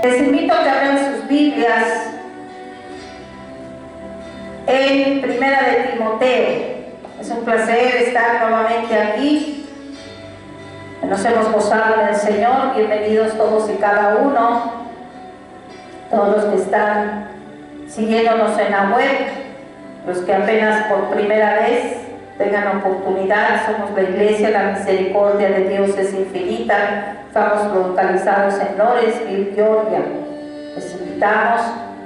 Les invito a que abran sus Biblias en Primera de Timoteo. Es un placer estar nuevamente aquí. Nos hemos gozado en el Señor. Bienvenidos todos y cada uno. Todos los que están siguiéndonos en la web, los que apenas por primera vez tengan oportunidad. Somos la Iglesia, la misericordia de Dios es infinita. Estamos localizados en Lawrenceville, Georgia. Les invitamos.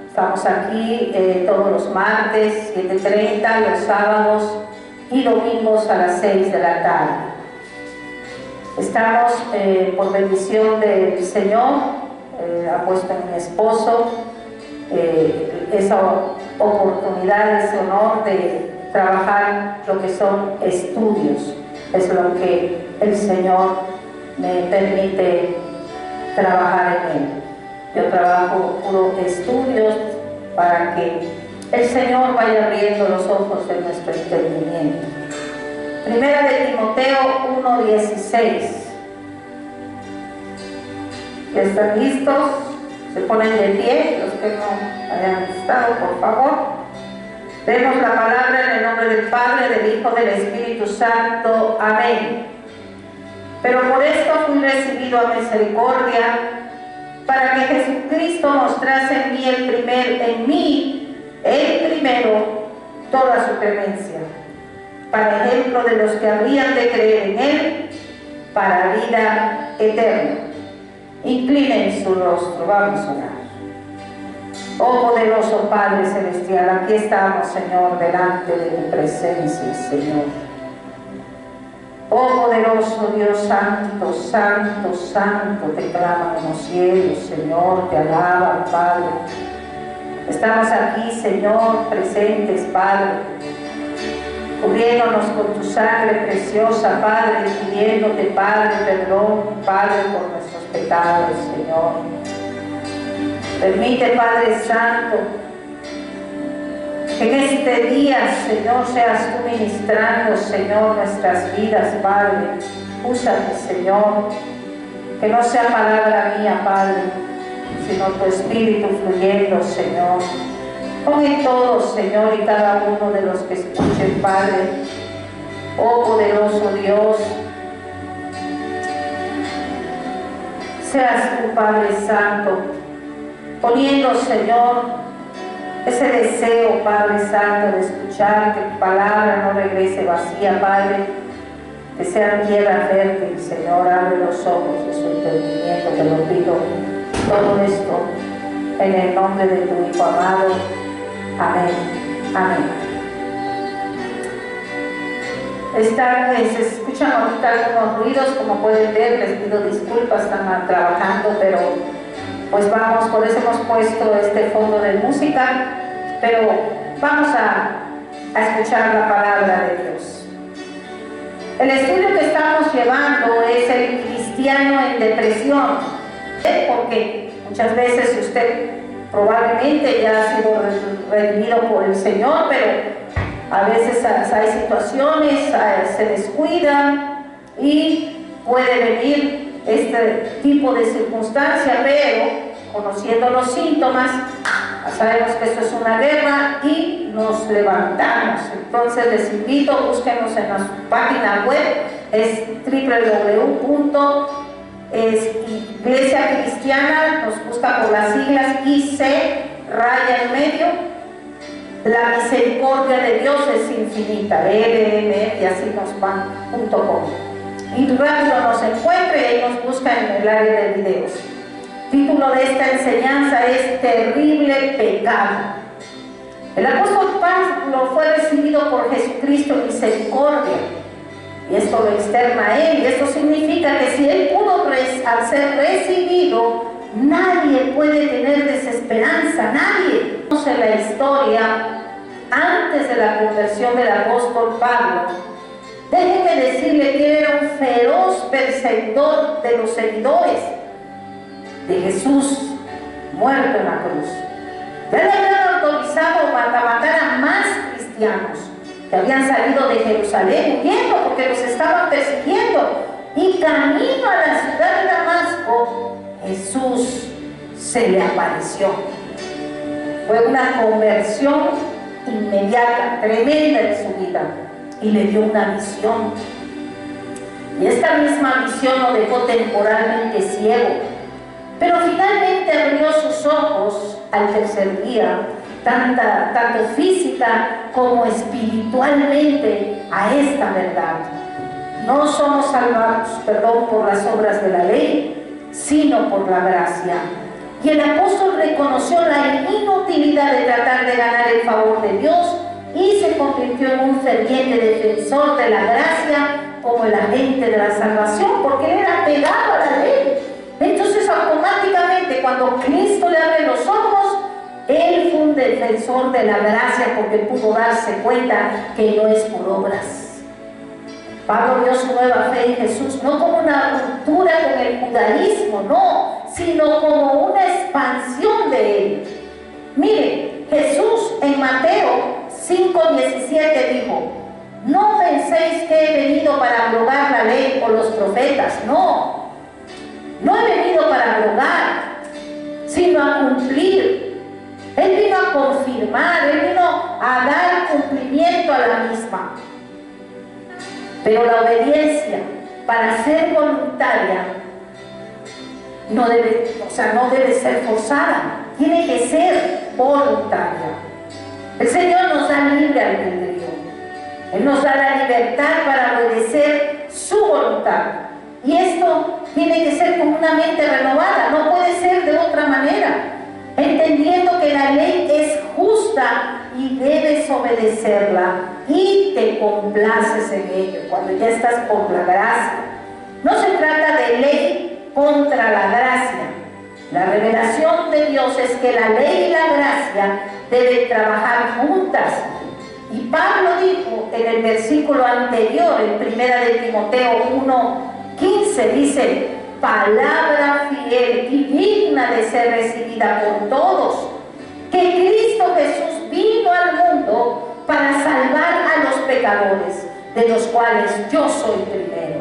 Estamos aquí todos los martes, 7:30, los sábados y domingos a las 6 de la tarde. Estamos por bendición del Señor, ha puesto en mi esposo esa oportunidad, ese honor de trabajar lo que son estudios. Es lo que el Señor me permite trabajar en él. Yo trabajo puro estudios para que el Señor vaya abriendo los ojos de nuestro entendimiento. Primera de Timoteo 1:16. ¿Ya están listos? Se ponen de pie, los que no hayan estado, por favor. Leemos la palabra en el nombre del Padre, del Hijo, del Espíritu Santo. Amén. Pero por esto fui recibido a misericordia, para que Jesucristo mostrase en mí el primero, toda su clemencia, para ejemplo de los que habrían de creer en él, para vida eterna. Inclinen su rostro, vamos a orar. Oh poderoso Padre Celestial, aquí estamos, Señor, delante de tu presencia, Señor. Oh poderoso Dios, santo, santo, santo, te claman en los cielos, Señor, te alaban, Padre. Estamos aquí, Señor, presentes, Padre, cubriéndonos con tu sangre preciosa, Padre, pidiéndote, Padre, perdón, Padre, por nuestros pecados, Señor. Permite, Padre Santo, que en este día, Señor, seas tú ministrando, Señor, nuestras vidas, Padre. Úsame, Señor, que no sea palabra mía, Padre, sino tu Espíritu fluyendo, Señor. Pon en todos, Señor, y cada uno de los que escuchen, Padre. Oh poderoso Dios, seas tú, Padre Santo, poniendo, Señor, ese deseo, Padre Santo, de escuchar, que tu palabra no regrese vacía, Padre, que sea tierra fértil, Señor. Abre los ojos de su entendimiento, te lo pido. Todo esto en el nombre de tu Hijo amado. Amén. Amén. Se escuchan ahorita algunos ruidos, como pueden ver, les pido disculpas, están trabajando, pero pues vamos, por eso hemos puesto este fondo de música, pero vamos a escuchar la palabra de Dios. El estudio que estamos llevando es el cristiano en depresión, porque muchas veces usted probablemente ya ha sido redimido por el Señor, pero a veces hay situaciones, se descuida y puede venir este tipo de circunstancia, pero conociendo los síntomas, sabemos que esto es una guerra y nos levantamos. Entonces les invito, búsquenos en la página web, es www.Iglesia Cristiana, nos busca por las siglas IC, raya en medio, la misericordia de Dios es infinita, LM, y así nos van.com. Y rápido nos encuentra y ahí nos busca en el área de videos. Título de esta enseñanza es Terrible Pecado. El apóstol Pablo fue recibido por Jesucristo en misericordia, y esto lo externa a él, y esto significa que si él pudo al ser recibido, nadie puede tener desesperanza, nadie. Conoce la historia antes de la conversión del apóstol Pablo. Déjeme decirle que él era un feroz perseguidor de los seguidores de Jesús, muerto en la cruz. Ya le habían autorizado para matar a más cristianos que habían salido de Jerusalén huyendo porque los estaban persiguiendo. Y camino a la ciudad de Damasco, Jesús se le apareció. Fue una conversión inmediata, tremenda en su vida, y le dio una visión. Y esta misma visión lo dejó temporalmente ciego, pero finalmente abrió sus ojos al tercer día, tanto física como espiritualmente, a esta verdad. No somos salvados, por las obras de la ley, sino por la gracia. Y el apóstol reconoció la inutilidad de tratar de ganar el favor de Dios y se convirtió en un ferviente defensor de la gracia como el agente de la salvación, porque él era pegado a la ley. Entonces automáticamente, cuando Cristo le abre los ojos, él fue un defensor de la gracia, porque pudo darse cuenta que no es por obras. Pablo vio su nueva fe en Jesús no como una ruptura con el judaísmo, no, sino como una expansión de él. Mire, Jesús en Mateo 5:17 dijo: no penséis que he venido para abrogar la ley o los profetas. No, no he venido para abrogar, sino a cumplir. Él vino a confirmar, él vino a dar cumplimiento a la misma. Pero la obediencia, para ser voluntaria, no debe ser forzada, tiene que ser voluntaria. El Señor nos da libre albedrío. Él nos da la libertad para obedecer su voluntad. Y esto tiene que ser con una mente renovada, no puede ser de otra manera, entendiendo que la ley es justa y debes obedecerla y te complaces en ello cuando ya estás por la gracia. No se trata de ley contra la gracia. La revelación de Dios es que la ley y la gracia deben trabajar juntas. Y Pablo dijo en el versículo anterior, en 1 de Timoteo 1:15, dice: palabra fiel y digna de ser recibida por todos, que Cristo Jesús vino al mundo para salvar a los pecadores, de los cuales yo soy primero.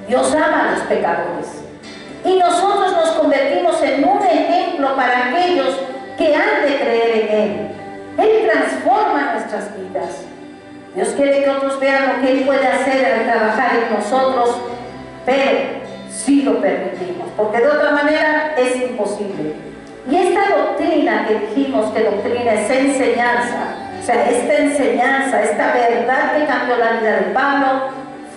Dios ama a los pecadores, y nosotros nos convertimos en un ejemplo para aquellos que han de creer en Él. Él transforma nuestras vidas. Dios quiere que otros vean lo que Él puede hacer al trabajar en nosotros, pero si lo permitimos, porque de otra manera es imposible. Y esta doctrina que dijimos, que doctrina es enseñanza, o sea, esta enseñanza, esta verdad que cambió la vida de Pablo,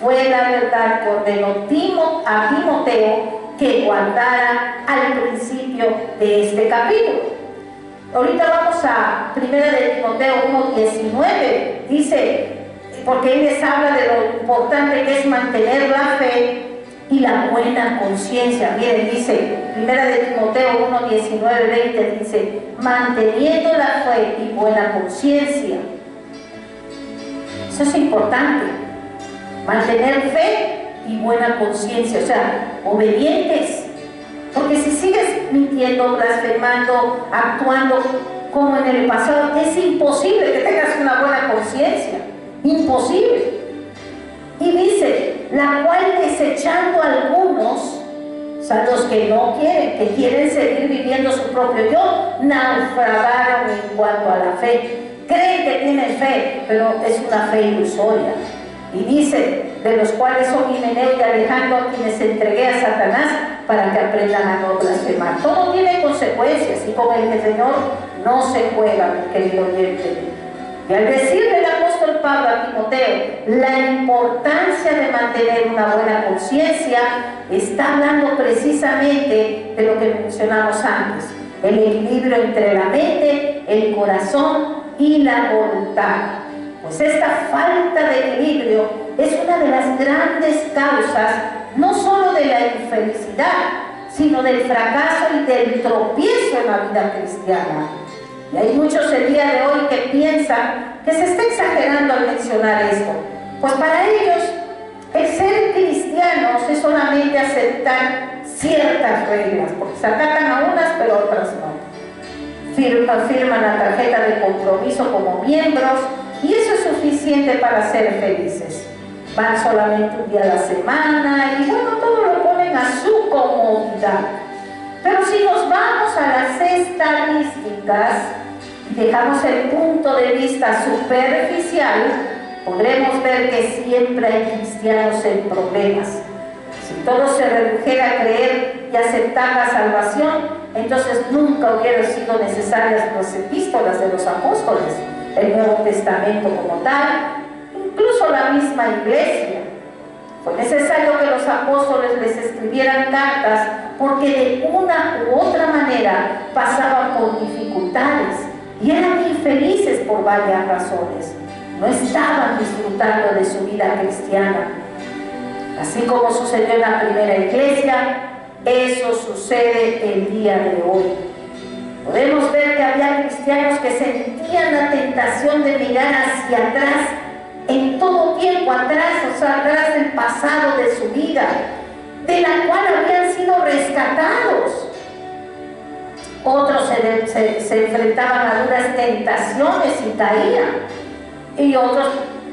fue la verdad que ordenó a Timoteo que guardara al principio de este capítulo. Ahorita vamos a 1 de Timoteo 1:19, dice, porque él les habla de lo importante que es mantener la fe y la buena conciencia. Miren, dice 1 de Timoteo 1:19-20, dice: manteniendo la fe y buena conciencia. Eso es importante, mantener fe y buena conciencia, o sea, obedientes. Porque si sigues mintiendo, blasfemando, actuando como en el pasado, es imposible que tengas una buena conciencia. Imposible. Y dice: la cual desechando algunos, o sea, los que no quieren, que quieren seguir viviendo su propio yo, naufragaron en cuanto a la fe. Creen que tienen fe, pero es una fe ilusoria. Y dice: de los cuales son Himeneo y Alejandro, a quienes entregué a Satanás para que aprendan a no blasfemar. Todo tiene consecuencias, y con el Señor no se juega, mi querido oyente. Y al decirle el apóstol Pablo a Timoteo la importancia de mantener una buena conciencia, está hablando precisamente de lo que mencionamos antes: el equilibrio entre la mente, el corazón y la voluntad. Pues esta falta de equilibrio es una de las grandes causas, no solo de la infelicidad, sino del fracaso y del tropiezo en la vida cristiana. Y hay muchos el día de hoy que piensan que se está exagerando al mencionar esto. Pues para ellos, el ser cristianos es solamente aceptar ciertas reglas, porque se acatan a unas pero otras no. Firman la tarjeta de compromiso como miembros, y eso es suficiente para ser felices. Van solamente un día a la semana y bueno, todo lo ponen a su comodidad. Pero si nos vamos a las estadísticas y dejamos el punto de vista superficial, podremos ver que siempre hay cristianos en problemas. Si todo se redujera a creer y aceptar la salvación, entonces nunca hubieran sido necesarias las epístolas de los apóstoles, el Nuevo Testamento como tal, incluso la misma iglesia. Fue necesario que los apóstoles les escribieran cartas porque de una u otra manera pasaban por dificultades y eran infelices por varias razones. No estaban disfrutando de su vida cristiana. Así como sucedió en la primera iglesia, eso sucede el día de hoy. Podemos ver que había cristianos que sentían la tentación de mirar hacia atrás, en todo tiempo atrás, o sea, atrás del pasado de su vida, de la cual habían sido rescatados. Otros se enfrentaban a duras tentaciones y caían, y otros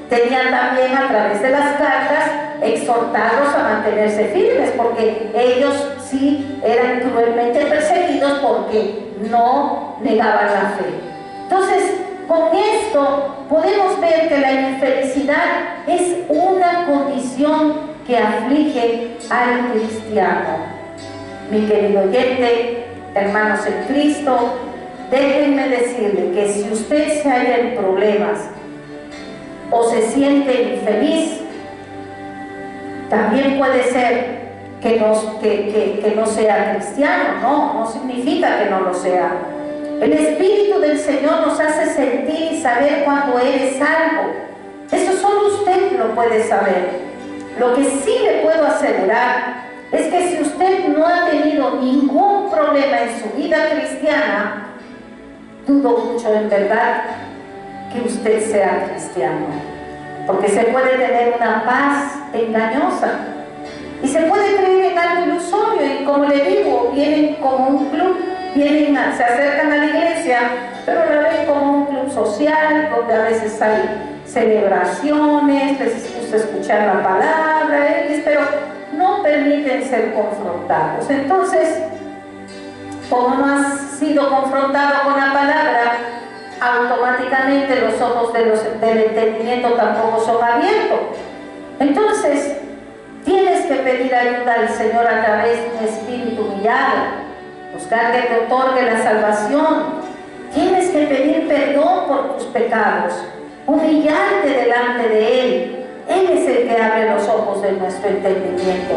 tenían también a través de las cartas exhortados a mantenerse firmes, porque ellos sí eran cruelmente perseguidos porque no negaban la fe. Entonces, con esto podemos ver que la infelicidad es una condición que aflige al cristiano. Mi querido oyente, hermanos en Cristo, déjenme decirle que si usted se halla en problemas o se siente infeliz, también puede ser que no sea cristiano. No significa que no lo sea. El Espíritu del Señor nos hace sentir y saber cuando Él es salvo. Eso solo usted lo puede saber. Lo que sí le puedo asegurar es que si usted no ha tenido ningún problema en su vida cristiana, dudo mucho en verdad que usted sea cristiano, porque se puede tener una paz engañosa y se puede creer en algo ilusorio, y como le digo, vienen como un club, se acercan a la iglesia, pero la ven como un club social, donde a veces hay celebraciones, les gusta escuchar la palabra, pero no permiten ser confrontados. Entonces, como no has sido confrontado con la palabra, automáticamente los ojos del entendimiento tampoco son abiertos. Entonces, tienes que pedir ayuda al Señor a través de un espíritu humillado, buscar que te otorgue la salvación. Tienes que pedir perdón por tus pecados, humillarte delante de Él. Él es el que abre los ojos de nuestro entendimiento.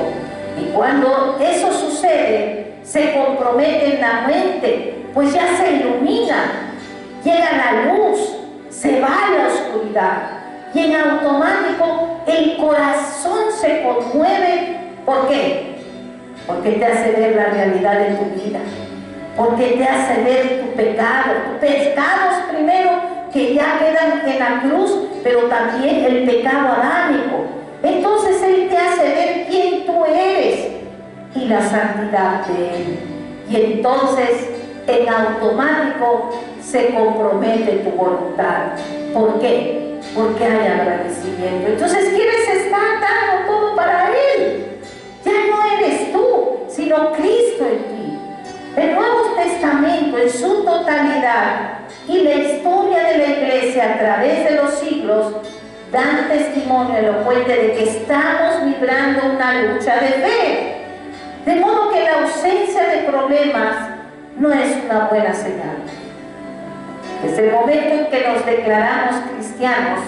Y cuando eso sucede, se compromete en la mente, pues ya se ilumina, llega la luz, se va a la oscuridad, y en automático el corazón se conmueve. ¿Por qué? Porque te hace ver la realidad de tu vida, porque te hace ver tu pecado, tus pecados primero, que ya quedan en la cruz, pero también el pecado adámico. Entonces Él te hace ver quién tú eres y la santidad de Él, y entonces en automático se compromete tu voluntad. ¿Por qué? Porque hay agradecimiento. Entonces quieres estar dando todo para Él. Ya no eres tú, sino Cristo en ti. El Nuevo Testamento en su totalidad y la historia de la iglesia a través de los siglos dan testimonio elocuente de que estamos librando una lucha de fe. De modo que la ausencia de problemas no es una buena señal. Desde el momento en que nos declaramos cristianos,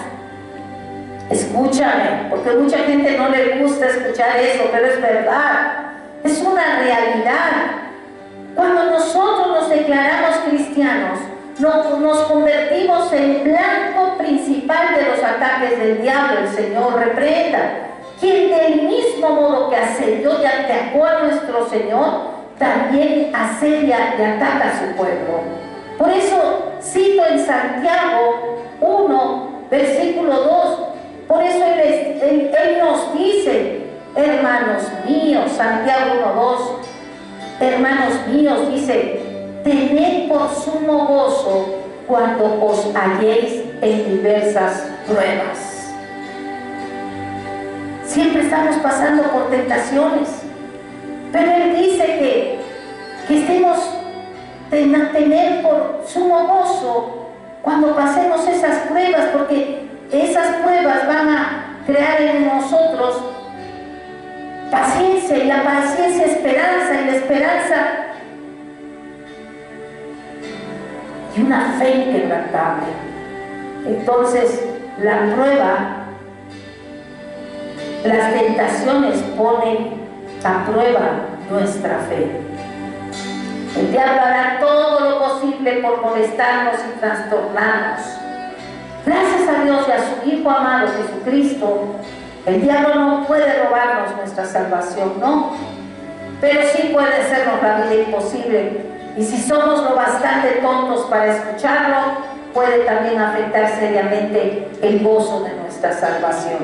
escúchame, porque mucha gente no le gusta escuchar eso, pero es verdad, es una realidad. Cuando nosotros nos declaramos cristianos, nos convertimos en blanco principal de los ataques del diablo. El Señor reprenda, quien del mismo modo que asedió y atacó a nuestro Señor, también asedia y ataca a su pueblo. Por eso cito en Santiago 1, versículo 2, por eso Él nos dice, hermanos míos, Santiago 1:2, hermanos míos, dice, tened por sumo gozo cuando os halléis en diversas pruebas. Siempre estamos pasando por tentaciones, pero Él dice que que estemos de tener por sumo gozo cuando pasemos esas pruebas, porque esas pruebas van a crear en nosotros paciencia, y la paciencia esperanza, y la esperanza y una fe inquebrantable. Entonces la prueba, las tentaciones ponen a prueba nuestra fe. El diablo hará todo lo posible por molestarnos y trastornarnos. Gracias a Dios y a su Hijo amado Jesucristo, el diablo no puede robarnos nuestra salvación, no, pero sí puede hacernos la vida imposible, y si somos lo bastante tontos para escucharlo, puede también afectar seriamente el gozo de nuestra salvación.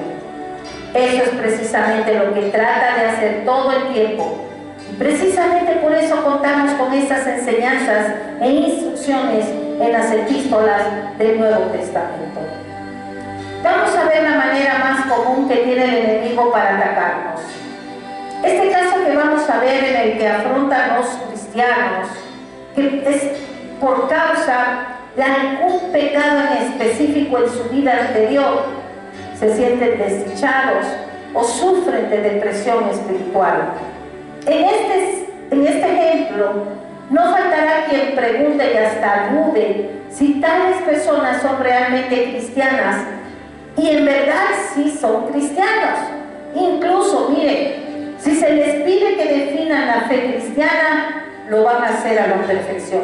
Eso es precisamente lo que trata de hacer todo el tiempo, y precisamente por eso contamos con estas enseñanzas e instrucciones en las epístolas del Nuevo Testamento. Vamos a ver la manera más común que tiene el enemigo para atacarnos. Este caso que vamos a ver, en el que afrontan los cristianos, que es por causa de algún pecado en específico en su vida anterior, se sienten desdichados o sufren de depresión espiritual. En este ejemplo, no faltará quien pregunte y hasta dude si tales personas son realmente cristianas, y en verdad sí son cristianos. Incluso, miren, si se les pide que definan la fe cristiana, lo van a hacer a la perfección.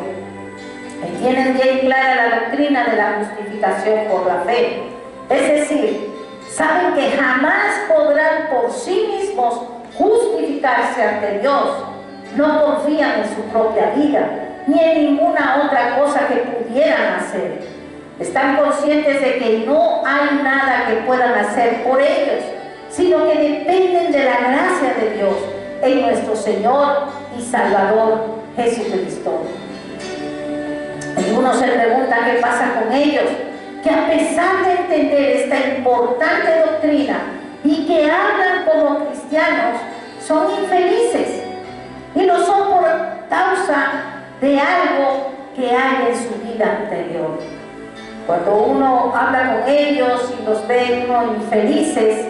Y tienen bien clara la doctrina de la justificación por la fe. Es decir, saben que jamás podrán por sí mismos justificarse ante Dios. No confían en su propia vida, ni en ninguna otra cosa que pudieran hacer. Están conscientes de que no hay nada que puedan hacer por ellos, sino que dependen de la gracia de Dios en nuestro Señor y Salvador Jesucristo. Algunos se preguntan qué pasa con ellos, que a pesar de entender esta importante doctrina y que hablan como cristianos, son infelices, y lo son por causa de algo que hay en su vida anterior. Cuando uno habla con ellos y los ve uno infelices,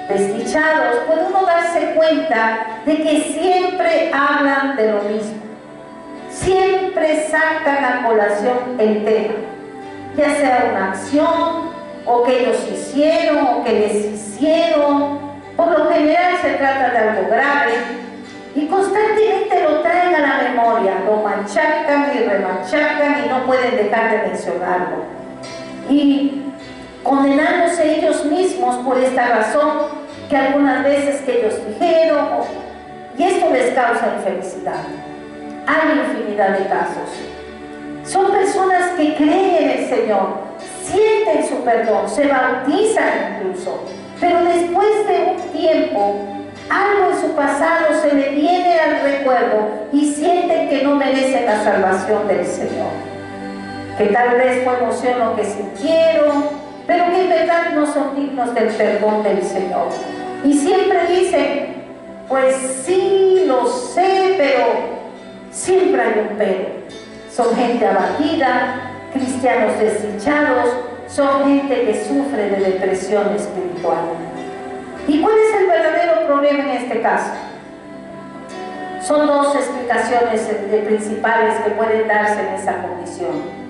desdichados, puede uno darse cuenta de que siempre hablan de lo mismo. Siempre sacan a colación el tema, ya sea una acción, o que ellos hicieron, o que les hicieron. Por lo general se trata de algo grave, y constantemente lo traen a la memoria, lo machacan y remachacan y no pueden dejar de mencionarlo. Y condenándose ellos mismos por esta razón que algunas veces que ellos dijeron, y esto les causa infelicidad. Hay infinidad de casos. Son personas que creen en el Señor, sienten su perdón, se bautizan incluso, pero después de un tiempo, algo en su pasado se le viene al recuerdo y sienten que no merecen la salvación del Señor. Que tal vez fue emoción lo que sintieron, pero que en verdad no son dignos del perdón del Señor. Y siempre dicen, pues sí, lo sé, pero siempre hay un pero. Son gente abatida, cristianos desdichados, son gente que sufre de depresión espiritual. ¿Y cuál es el verdadero problema en este caso? Son dos explicaciones principales que pueden darse en esa condición.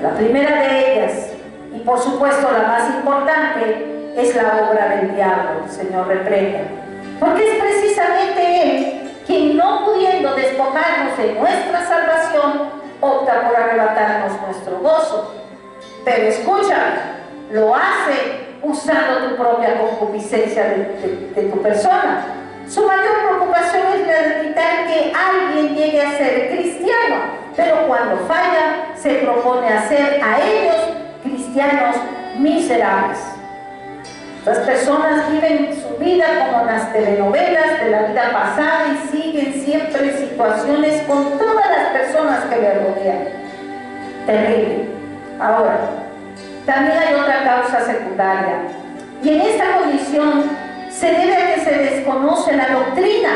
La primera de ellas, y por supuesto la más importante, es la obra del diablo. El Señor reprenda, porque es precisamente Él quien, no pudiendo despojarnos de nuestra salvación, opta por arrebatarnos nuestro gozo. Pero escucha, lo hace usando tu propia concupiscencia de tu persona. Su mayor preocupación es la de evitar que alguien llegue a ser cristiano, pero cuando falla, se propone hacer a ellos cristianos miserables. Las personas viven su vida como las telenovelas de la vida pasada y siguen siempre situaciones con todas las personas que le rodean. Terrible. Ahora, también hay otra causa secundaria, y en esta condición se debe a que se desconoce la doctrina.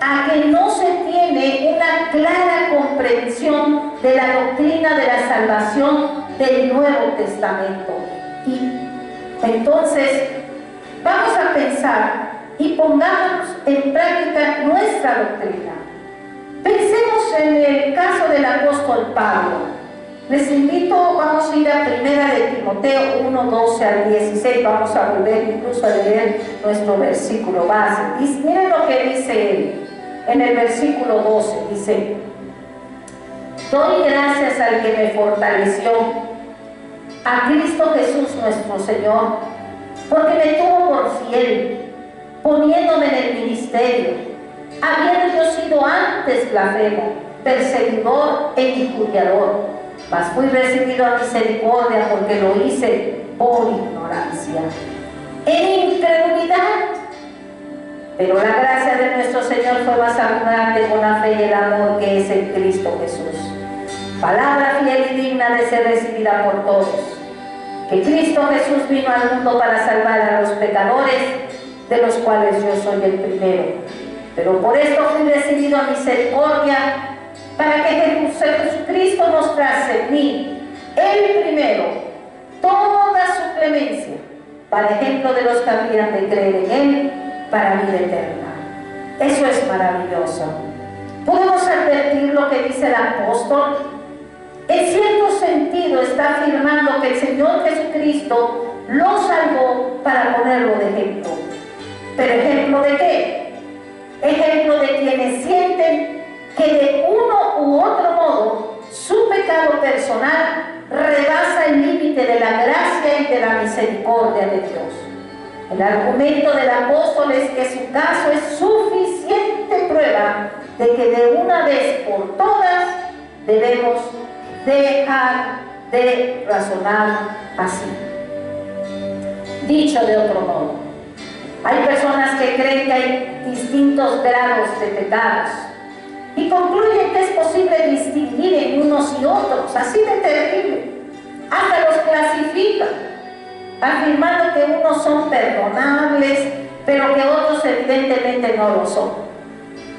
a que no se tiene una clara comprensión de la doctrina de la salvación del Nuevo Testamento. Y entonces vamos a pensar y pongamos en práctica nuestra doctrina. Pensemos en el caso del apóstol Pablo. Les invito, vamos a ir a primera de Timoteo 1, 12 al 16, vamos a volver incluso a leer nuestro versículo base. Y miren lo que dice él en el versículo 12, dice: doy gracias al que me fortaleció, a Cristo Jesús nuestro Señor, porque me tuvo por fiel, poniéndome en el ministerio, habiendo yo sido antes blasfemo, perseguidor e injuriador, mas fui recibido a misericordia porque lo hice por ignorancia, en incredulidad. Pero la gracia de nuestro Señor fue más abundante con la fe y el amor que es en Cristo Jesús. Palabra fiel y digna de ser recibida por todos, que Cristo Jesús vino al mundo para salvar a los pecadores, de los cuales yo soy el primero. Pero por esto fui recibido a misericordia, para que Jesucristo mostrase en mí, el primero, toda su clemencia, para ejemplo de los que habían de creer en Él, para vida eterna. Eso es maravilloso. Podemos advertir lo que dice el apóstol. En cierto sentido está afirmando que el Señor Jesucristo lo salvó para ponerlo de ejemplo. ¿Pero ejemplo de qué? Ejemplo de quienes sienten que de uno u otro modo su pecado personal rebasa el límite de la gracia y de la misericordia de Dios. El argumento del apóstol es que su caso es suficiente prueba de que de una vez por todas debemos dejar de razonar así. Dicho de otro modo, hay personas que creen que hay distintos grados de pecados y concluyen que es posible distinguir en unos y otros, así de terrible. Hasta los clasifican, afirmando que unos son perdonables, pero que otros evidentemente no lo son.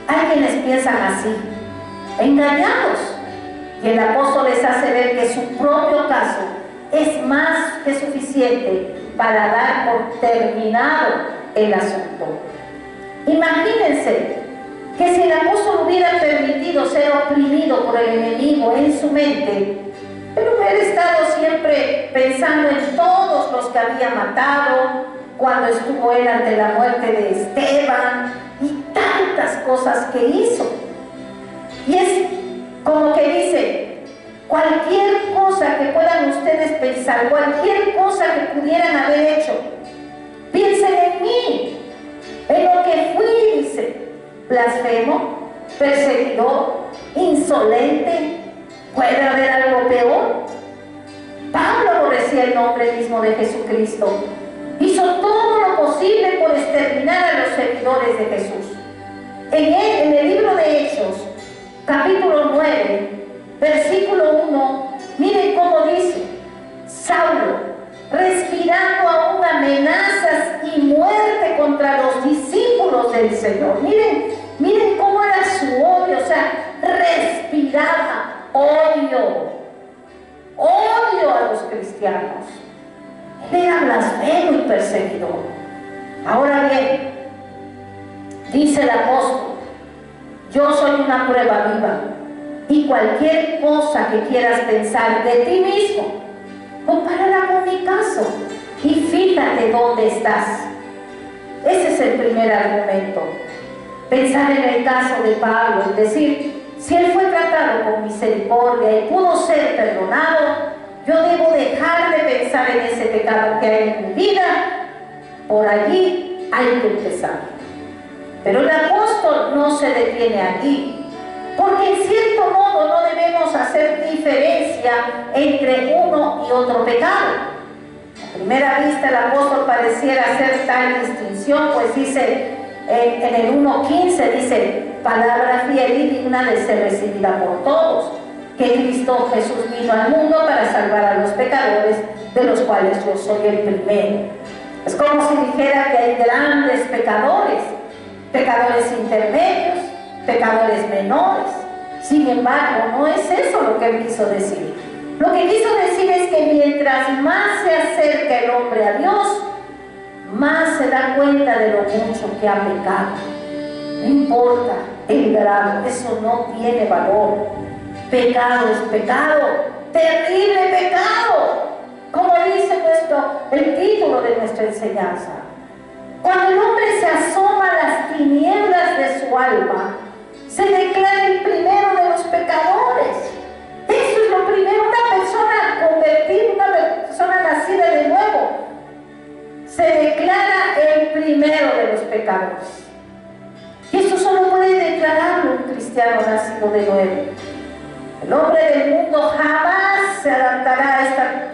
Hay quienes piensan así, engañados, y el apóstol les hace ver que su propio caso es más que suficiente para dar por terminado el asunto. Imagínense que si el apóstol hubiera permitido ser oprimido por el enemigo en su mente, él hubiera estado siempre pensando en todos los que había matado, cuando estuvo él ante la muerte de Esteban y tantas cosas que hizo. Y es como que dice, cualquier cosa que puedan ustedes pensar, cualquier cosa que pudieran haber hecho, piensen en mí, en lo que fui, dice, blasfemo, perseguidor, insolente. ¿Puede haber algo peor? Pablo aborrecía el nombre mismo de Jesucristo. Hizo todo lo posible por exterminar a los seguidores de Jesús. En el libro de Hechos, capítulo 9, versículo 1, miren cómo dice: Saulo, respirando aún amenazas y muerte contra los discípulos del Señor. Miren cómo era su odio, o sea, respiraba odio a los cristianos. Él era blasfemo y perseguidor. Ahora bien, dice el apóstol: yo soy una prueba viva, y cualquier cosa que quieras pensar de ti mismo, compárala con mi caso y fíjate dónde estás. Ese es el primer argumento. Pensar en el caso de Pablo, es decir, si él fue tratado con misericordia y pudo ser perdonado, yo debo dejar de pensar en ese pecado que hay en mi vida. Por allí hay que empezar. Pero el apóstol no se detiene aquí, porque en cierto modo no debemos hacer diferencia entre uno y otro pecado. A primera vista el apóstol pareciera hacer tal distinción, pues dice en el 1:15, dice: palabra fiel y digna de ser recibida por todos, que Cristo Jesús vino al mundo para salvar a los pecadores, de los cuales yo soy el primero. Es como si dijera que hay grandes pecadores, pecadores intermedios, pecadores menores. Sin embargo, no es eso lo que él quiso decir. Lo que quiso decir es que mientras más se acerca el hombre a Dios, más se da cuenta de lo mucho que ha pecado. No importa el grado, eso no tiene valor. Pecado es pecado, terrible pecado, como dice el título de nuestra enseñanza. Cuando el hombre se asoma a las tinieblas de su alma, se declara el primero de los pecadores. Eso es lo primero. Una persona convertida, una persona nacida de nuevo, se declara el primero de los pecadores. Y eso solo puede declararlo un cristiano nacido de nuevo. El hombre del mundo jamás se adaptará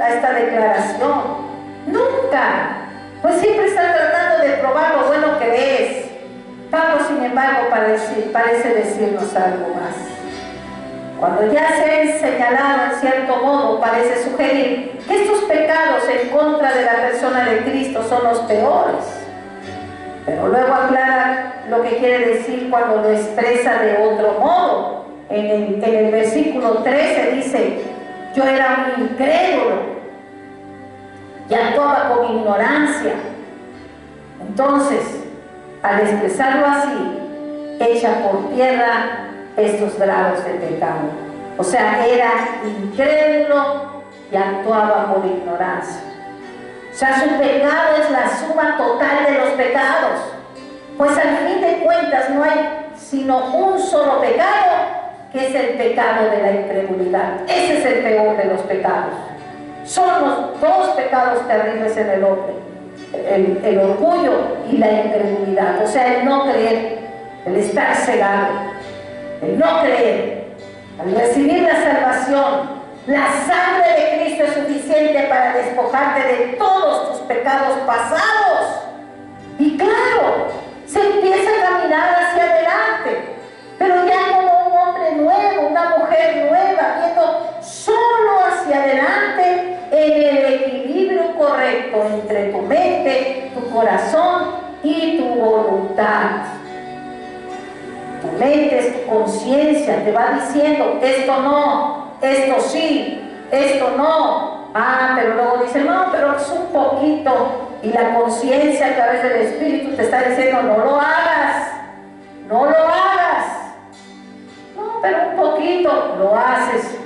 a esta declaración. Nunca. Pues siempre está tratando de probar lo bueno que es. Pablo, sin embargo, parece decirnos algo más. Cuando ya se ha señalado en cierto modo, parece sugerir que estos pecados en contra de la persona de Cristo son los peores. Pero luego aclara lo que quiere decir cuando lo expresa de otro modo. En el versículo 13 dice: yo era un incrédulo y actuaba con ignorancia. Entonces, al expresarlo así, echa por tierra estos grados de pecado. O sea, era incrédulo y actuaba por ignorancia. O sea, su pecado es la suma total de los pecados. Pues al fin de cuentas no hay sino un solo pecado, que es el pecado de la incredulidad. Ese es el peor de los pecados. Son los dos pecados terribles en el hombre: el orgullo y la incredulidad. O sea, el no creer, el estar cegado, el no creer. Al recibir la salvación, la sangre de Cristo es suficiente para despojarte de todos tus pecados pasados. Y claro, se empieza a caminar hacia adelante, pero ya como un hombre nuevo, una mujer nueva, viendo solo hacia adelante en el equilibrio correcto entre tu mente, tu corazón y tu voluntad. Tu mente es tu conciencia, te va diciendo esto no, esto sí, esto no. Pero luego dice no, pero es un poquito. Y la conciencia a través del Espíritu te está diciendo no lo hagas, no lo hagas. No, pero un poquito lo haces.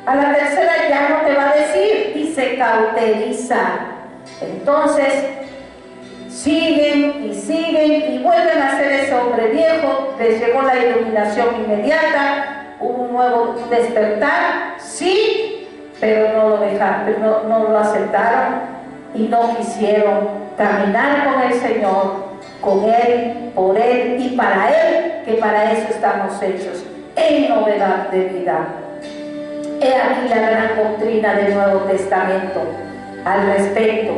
A la tercera ya no te va a decir y se cauteriza. Entonces siguen y vuelven a ser ese hombre viejo. Les llegó la iluminación inmediata, hubo un nuevo despertar, sí, pero no lo dejaron, no lo aceptaron y no quisieron caminar con el Señor, con Él, por Él y para Él, que para eso estamos hechos, en novedad de vida. He aquí la gran doctrina del Nuevo Testamento al respecto,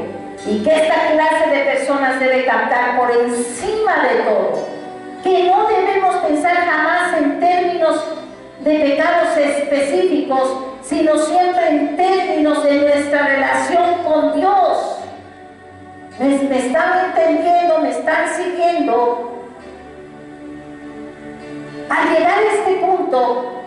y que esta clase de personas debe captar por encima de todo, que no debemos pensar jamás en términos de pecados específicos, sino siempre en términos de nuestra relación con Dios. ¿Me están entendiendo? ¿Me están siguiendo? Al llegar a este punto,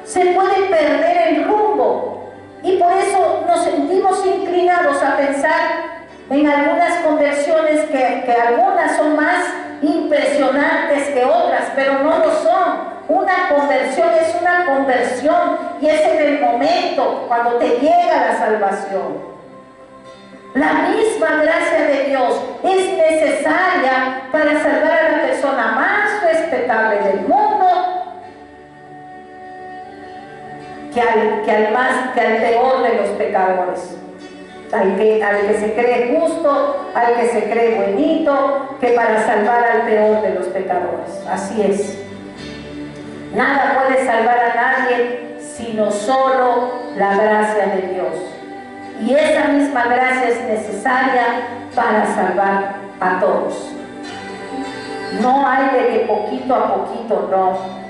se puede perder el rumbo, y por eso nos sentimos inclinados a pensar en algunas conversiones que algunas son más impresionantes que otras, pero no lo son. Una conversión es una conversión y es en el momento cuando te llega la salvación. La misma gracia de Dios es necesaria para salvar a la persona más respetable del mundo que al peor de los pecadores. Al que se cree justo, al que se cree buenito, que para salvar al peor de los pecadores. Así es. Nada puede salvar a nadie sino solo la gracia de Dios. Y esa misma gracia es necesaria para salvar a todos. No hay de que poquito a poquito, no.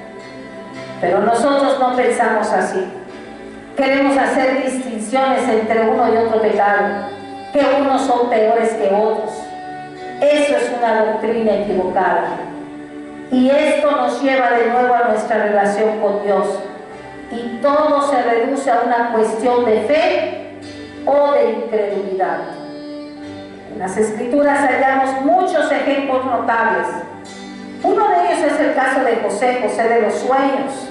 Pero nosotros no pensamos así. Queremos hacer distinciones entre uno y otro pecado, que unos son peores que otros. Eso es una doctrina equivocada. Y esto nos lleva de nuevo a nuestra relación con Dios. Y todo se reduce a una cuestión de fe o de incredulidad. En las Escrituras hallamos muchos ejemplos notables. Uno de ellos es el caso de José, José de los sueños.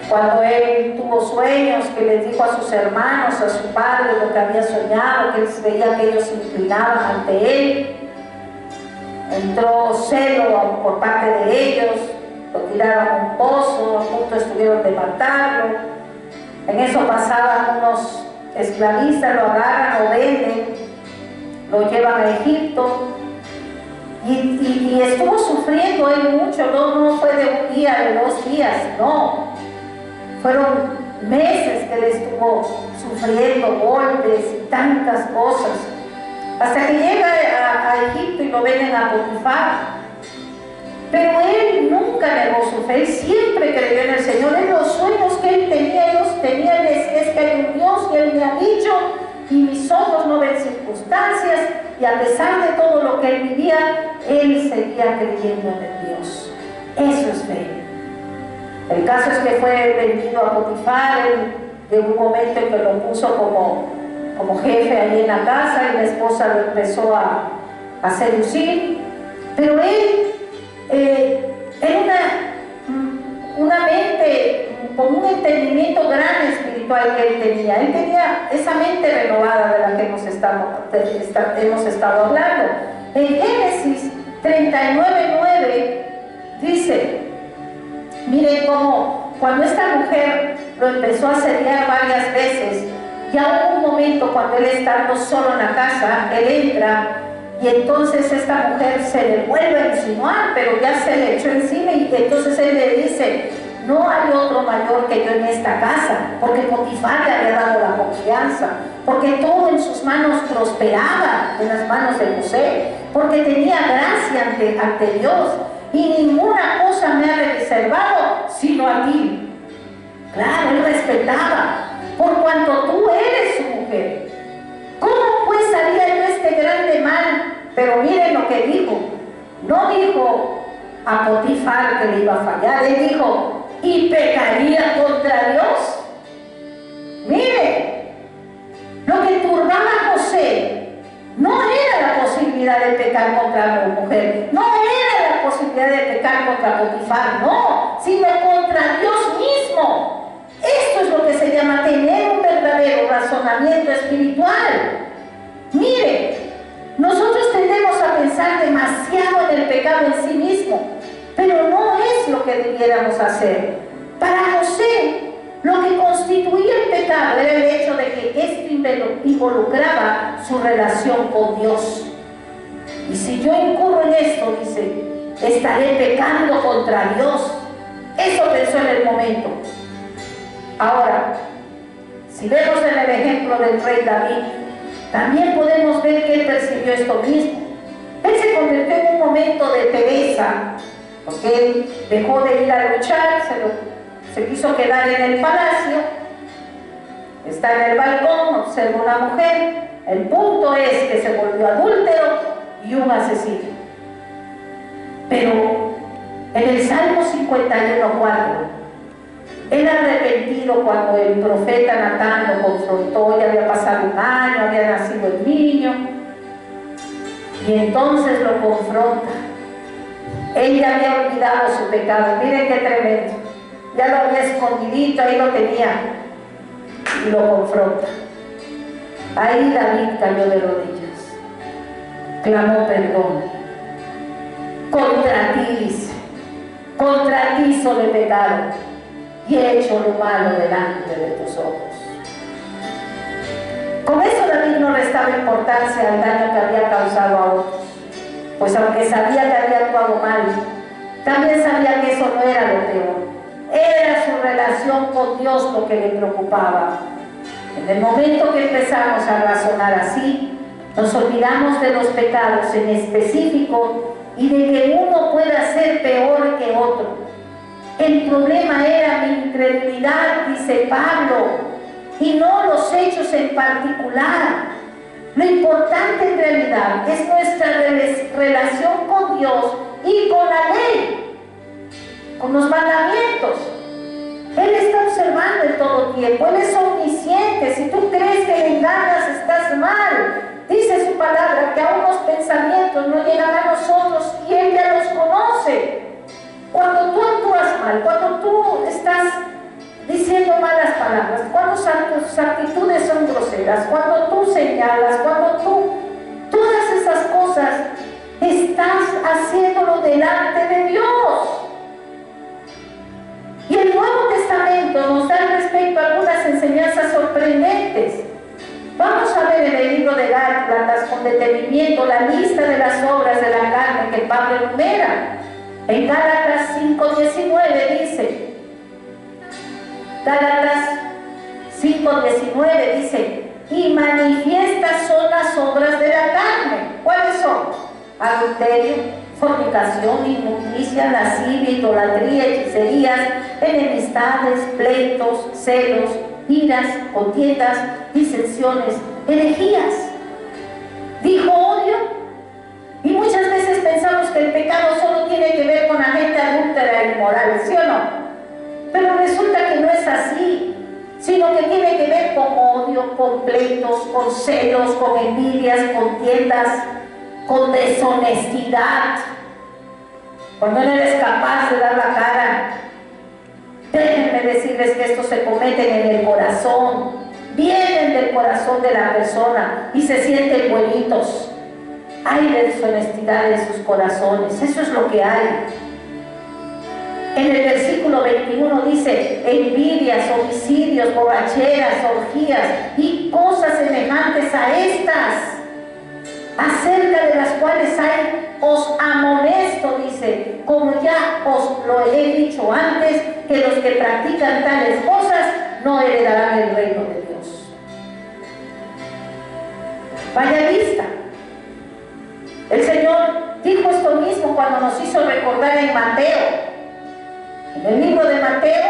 Cuando él tuvo sueños, que les dijo a sus hermanos, a su padre lo que había soñado, que él veía que ellos se inclinaban ante él, entró celo por parte de ellos, lo tiraron a un pozo, a punto estuvieron de matarlo. En eso pasaban unos esclavistas, lo agarran, lo venden, lo llevan a Egipto y estuvo sufriendo él mucho. No fue de un día, de 2 días, no, fueron meses que él estuvo sufriendo golpes y tantas cosas, hasta que llega a Egipto y lo venden a Potifar. Pero él nunca negó su fe, él siempre creyó en el Señor. En los sueños que él tenía, es que hay un Dios y él me ha dicho, y mis ojos no ven circunstancias, y a pesar de todo lo que él vivía, él seguía creyendo en el Dios. Eso es fe. El caso es que fue vendido a Potifar, de un momento en que lo puso como jefe ahí en la casa, y la esposa lo empezó a seducir, pero él una mente con un entendimiento gran espiritual que él tenía esa mente renovada de la que hemos estado hablando. En Génesis 39:9 dice, miren cómo cuando esta mujer lo empezó a asediar varias veces, ya hubo un momento cuando él estando solo en la casa, él entra. Y entonces esta mujer se le vuelve a insinuar, pero ya se le echó encima, y entonces él le dice, no hay otro mayor que yo en esta casa, porque Potifar le había dado la confianza, porque todo en sus manos prosperaba, en las manos de José, porque tenía gracia ante Dios, y ninguna cosa me ha reservado sino a ti. Claro, él respetaba, por cuanto tú eres su mujer. ¿Cómo pues haría yo este grande mal? Pero miren lo que dijo. No dijo a Potifar que le iba a fallar, él dijo, ¿y pecaría contra Dios? Mire, lo que turbaba a José no era la posibilidad de pecar contra la mujer, no era la posibilidad de pecar contra Potifar, no, sino contra Dios mismo. Esto es lo que se llama tener un verdadero razonamiento espiritual. Mire, nosotros tendemos a pensar demasiado en el pecado en sí mismo, pero no es lo que debiéramos hacer. Para José, lo que constituía el pecado era el hecho de que esto involucraba su relación con Dios. Y si yo incurro en esto, dice, estaré pecando contra Dios. Eso pensó en el momento. Ahora, si vemos en el ejemplo del rey David, también podemos ver que él percibió esto mismo. Él se convirtió en un momento de pereza, porque él dejó de ir a luchar, se quiso quedar en el palacio, está en el balcón, observa una mujer. El punto es que se volvió adúltero y un asesino. Pero en el Salmo 51:4, él arrepentido cuando el profeta Natán lo confrontó, ya había pasado 1 año, había nacido el niño, y entonces lo confronta. Él ya había olvidado su pecado, miren qué tremendo, ya lo había escondidito, ahí lo tenía, y lo confronta. Ahí David cayó de rodillas, clamó perdón. Contra ti, dice, contra ti solo he pecado y he hecho lo malo delante de tus ojos. Con eso David no restaba importancia al daño que había causado a otros, pues aunque sabía que había actuado mal, también sabía que eso no era lo peor. Era su relación con Dios lo que le preocupaba. En el momento que empezamos a razonar así, nos olvidamos de los pecados en específico y de que uno pueda ser peor que otro. El problema era mi incredulidad, dice Pablo, y no los hechos en particular. Lo importante en realidad es nuestra relación con Dios y con la ley, con los mandamientos. Él está observando en todo tiempo, Él es omnisciente. Si tú crees que le engañas, estás mal. Dice su palabra que aún los pensamientos no llegan a nosotros y Él ya los conoce. Cuando tú actúas mal, cuando tú estás diciendo malas palabras, cuando tus actitudes son groseras, cuando tú señalas, cuando tú, todas esas cosas, estás haciéndolo delante de Dios. Y el Nuevo Testamento nos da al respecto algunas enseñanzas sorprendentes. Vamos a ver en el libro de Gálatas con detenimiento la lista de las obras de la carne que Pablo enumera. En Gálatas 5:19 dice, Gálatas 5:19 dice, y manifiestas son las obras de la carne. ¿Cuáles son? Adulterio, fornicación, inmundicia, lascivia, idolatría, hechicerías, enemistades, pleitos, celos, iras, contiendas, disensiones, herejías. Dijo odio, y muchas veces pensamos que el pecado solo tiene que ver con la gente adúltera e inmoral, ¿sí o no? Pero resulta que no es así, sino que tiene que ver con odio, con pleitos, con celos, con envidias, contiendas, con deshonestidad. Cuando no eres capaz de dar la cara, déjenme decirles que estos se cometen en el corazón, vienen del corazón de la persona y se sienten buenitos. Hay deshonestidad en sus corazones, eso es lo que hay. En el versículo 21 dice, envidias, homicidios, borracheras, orgías y cosas semejantes a estas, acerca de las cuales os amonesto, dice, como ya os lo he dicho antes, que los que practican tales cosas no heredarán el reino de Dios. Vaya lista. El Señor dijo esto mismo cuando nos hizo recordar en Mateo. En el libro de Mateo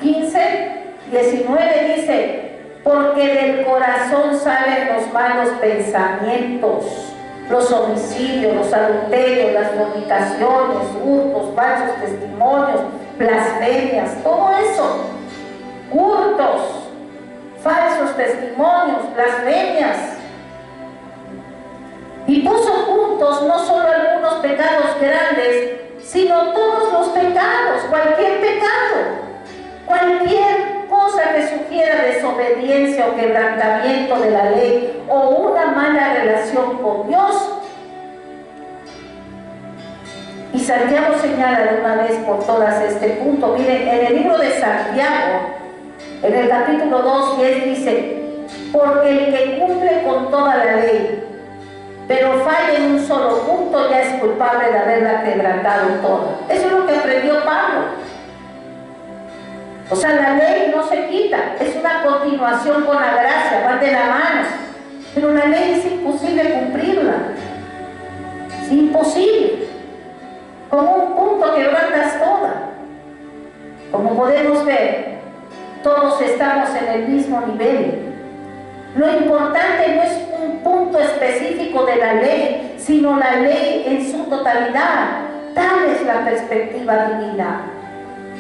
15:19 dice, porque del corazón salen los malos pensamientos, los homicidios, los adulterios, las fornicaciones, hurtos, falsos testimonios, blasfemias, todo eso, hurtos, falsos testimonios, blasfemias. Y puso juntos no solo algunos pecados grandes, sino todos los pecados, cualquier pecado, cualquier cosa que sugiera desobediencia o quebrantamiento de la ley o una mala relación con Dios. Y Santiago señala de una vez por todas este punto. Miren, en el libro de Santiago, en el capítulo 2:10 dice, porque el que cumple con toda la ley, pero falla en un solo punto, ya es culpable de haberla quebrantado toda. Eso es lo que aprendió Pablo. O sea, la ley no se quita, es una continuación con la gracia, van de la mano. Pero la ley es imposible cumplirla. Es imposible. Con un punto quebrantas toda. Como podemos ver, todos estamos en el mismo nivel. Lo importante no es un punto específico de la ley, sino la ley en su totalidad. Tal es la perspectiva divina.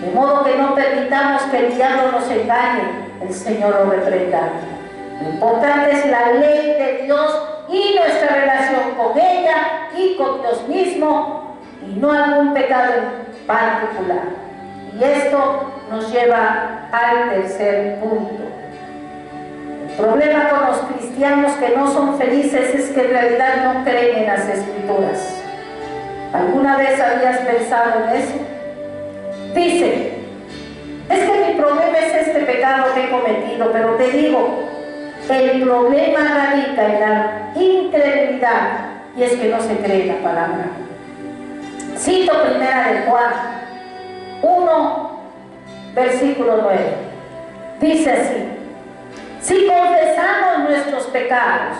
De modo que no permitamos que el diablo nos engañe, el Señor lo reprenda. Lo importante es la ley de Dios y nuestra relación con ella y con Dios mismo, y no algún pecado en particular. Y esto nos lleva al tercer punto. El problema con los cristianos que no son felices es que en realidad no creen en las Escrituras. ¿Alguna vez habías pensado en eso? Dice, es que mi problema es este pecado que he cometido, pero te digo, el problema radica en la incredulidad, y es que no se cree la palabra. Cito primera de Juan 1, versículo 9. Dice así, si confesamos nuestros pecados,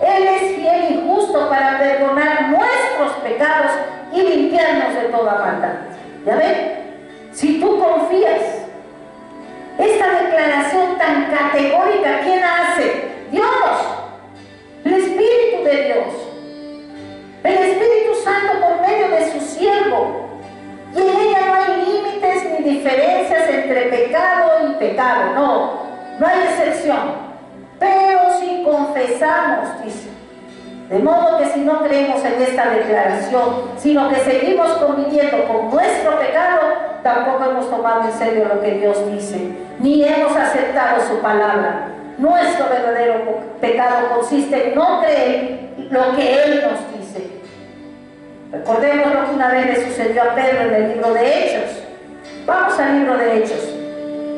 Él es fiel y justo para perdonar nuestros pecados y limpiarnos de toda maldad. ¿Ya ven? Si tú confías, esta declaración tan categórica, ¿quién hace? Dios, el Espíritu de Dios. El Espíritu Santo por medio de su siervo pecado. No hay excepción. Pero si confesamos, dice, de modo que si no creemos en esta declaración, sino que seguimos conviviendo con nuestro pecado, tampoco hemos tomado en serio lo que Dios dice, ni hemos aceptado su palabra. Nuestro verdadero pecado consiste en no creer lo que Él nos dice. Recordemos lo que una vez le sucedió a Pedro en el libro de Hechos. Vamos al libro de Hechos,